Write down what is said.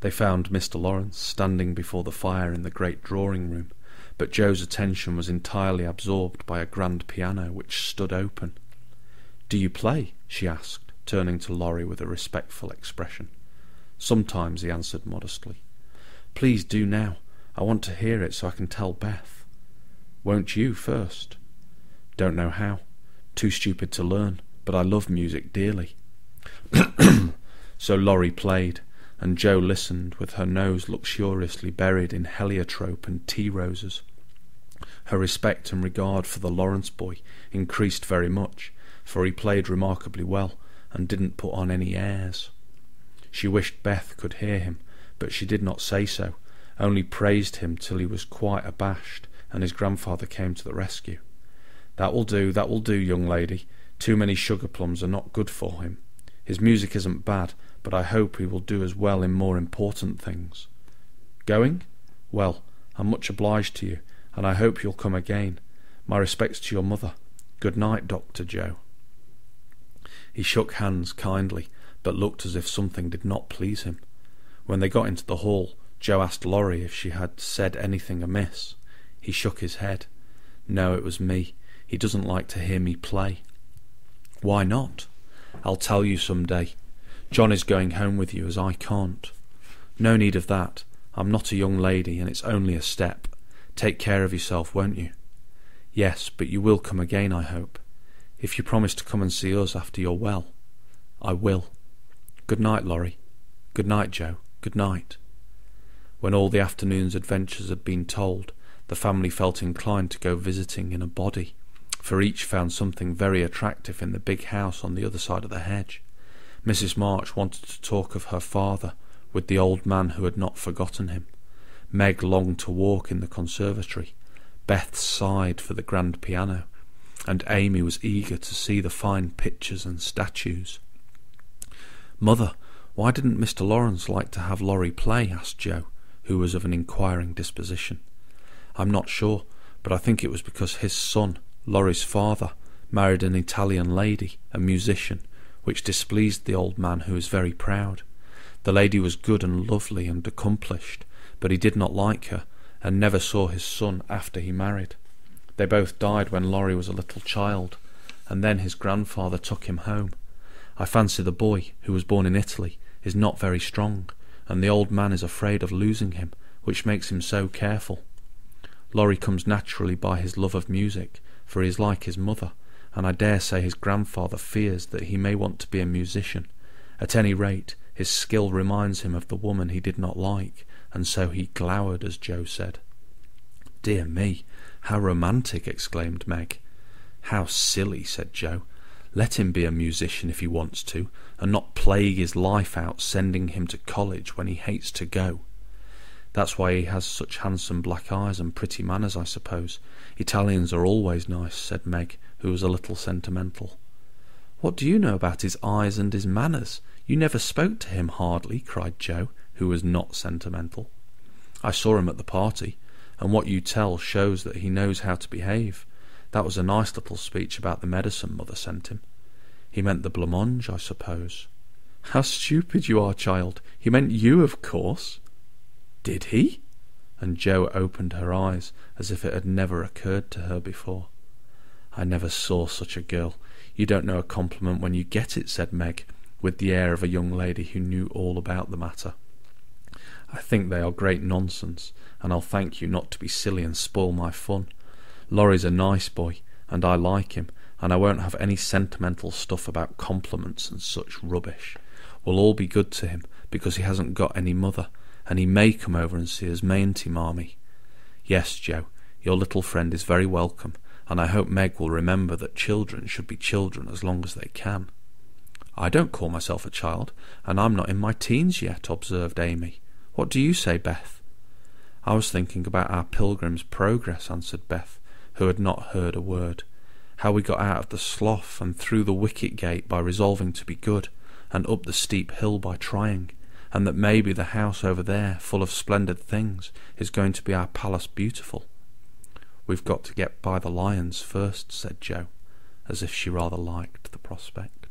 They found Mr. Lawrence standing before the fire in the great drawing-room, but Joe's attention was entirely absorbed by a grand piano which stood open. "Do you play?" she asked, turning to Laurie with a respectful expression. "Sometimes," he answered modestly. "Please do now. I want to hear it so I can tell Beth." "Won't you first?" "Don't know how. Too stupid to learn, but I love music dearly." So Laurie played, and Joe listened with her nose luxuriously buried in heliotrope and tea roses. Her respect and regard for the Lawrence boy increased very much, for he played remarkably well and didn't put on any airs. She wished Beth could hear him, but she did not say so, only praised him till he was quite abashed, and his grandfather came to the rescue. That will do, young lady. Too many sugar plums are not good for him. His music isn't bad, but I hope he will do as well in more important things." "Going? Well, I'm much obliged to you, and I hope you'll come again. My respects to your mother. Good night, Dr. Joe." He shook hands kindly, but looked as if something did not please him. When they got into the hall, Joe asked Laurie if she had said anything amiss. He shook his head. "No, it was me. He doesn't like to hear me play." "Why not?" "I'll tell you some day. John is going home with you, as I can't." "No need of that. I'm not a young lady, and it's only a step. Take care of yourself, won't you?" "Yes, but you will come again, I hope. If you promise to come and see us after you're well." "I will. Good night, Laurie." "Good night, Joe. Good night." When all the afternoon's adventures had been told, the family felt inclined to go visiting in a body, for each found something very attractive in the big house on the other side of the hedge. Mrs. March wanted to talk of her father with the old man who had not forgotten him. Meg longed to walk in the conservatory. Beth sighed for the grand piano, and Amy was eager to see the fine pictures and statues. "Mother, why didn't Mr. Lawrence like to have Laurie play?" asked Joe, who was of an inquiring disposition. "I'm not sure, but I think it was because his son, Laurie's father, married an Italian lady, a musician, which displeased the old man, who was very proud. The lady was good and lovely and accomplished, but he did not like her, and never saw his son after he married. They both died when Laurie was a little child, and then his grandfather took him home. I fancy the boy, who was born in Italy, is not very strong, and the old man is afraid of losing him, which makes him so careful. Laurie comes naturally by his love of music, for he is like his mother, and I dare say his grandfather fears that he may want to be a musician. At any rate, his skill reminds him of the woman he did not like, and so he glowered, as Joe said." "Dear me, how romantic!" exclaimed Meg. "How silly!" said Joe. "Let him be a musician if he wants to, and not plague his life out sending him to college when he hates to go." "That's why he has such handsome black eyes and pretty manners, I suppose. Italians are always nice," said Meg, who was a little sentimental. "What do you know about his eyes and his manners? You never spoke to him hardly," cried Joe, who was not sentimental. "I saw him at the party, and what you tell shows that he knows how to behave. That was a nice little speech about the medicine Mother sent him." "He meant the blancmange, I suppose." "How stupid you are, child! He meant you, of course." "Did he?" And Joe opened her eyes as if it had never occurred to her before. "I never saw such a girl. You don't know a compliment when you get it," said Meg, with the air of a young lady who knew all about the matter. "I think they are great nonsense, and I'll thank you not to be silly and spoil my fun. Laurie's a nice boy, and I like him, and I won't have any sentimental stuff about compliments and such rubbish. We'll all be good to him, because he hasn't got any mother, and he may come over and see us, mayn't he, Marmee?" "Yes, Joe, your little friend is very welcome, and I hope Meg will remember that children should be children as long as they can." "I don't call myself a child, and I'm not in my teens yet," observed Amy. "What do you say, Beth?" "I was thinking about our Pilgrim's Progress," answered Beth, who had not heard a word. "How we got out of the slough and through the wicket gate by resolving to be good, and up the steep hill by trying, and that maybe the house over there, full of splendid things, is going to be our Palace Beautiful." "We've got to get by the lions first," said Joe, as if she rather liked the prospect.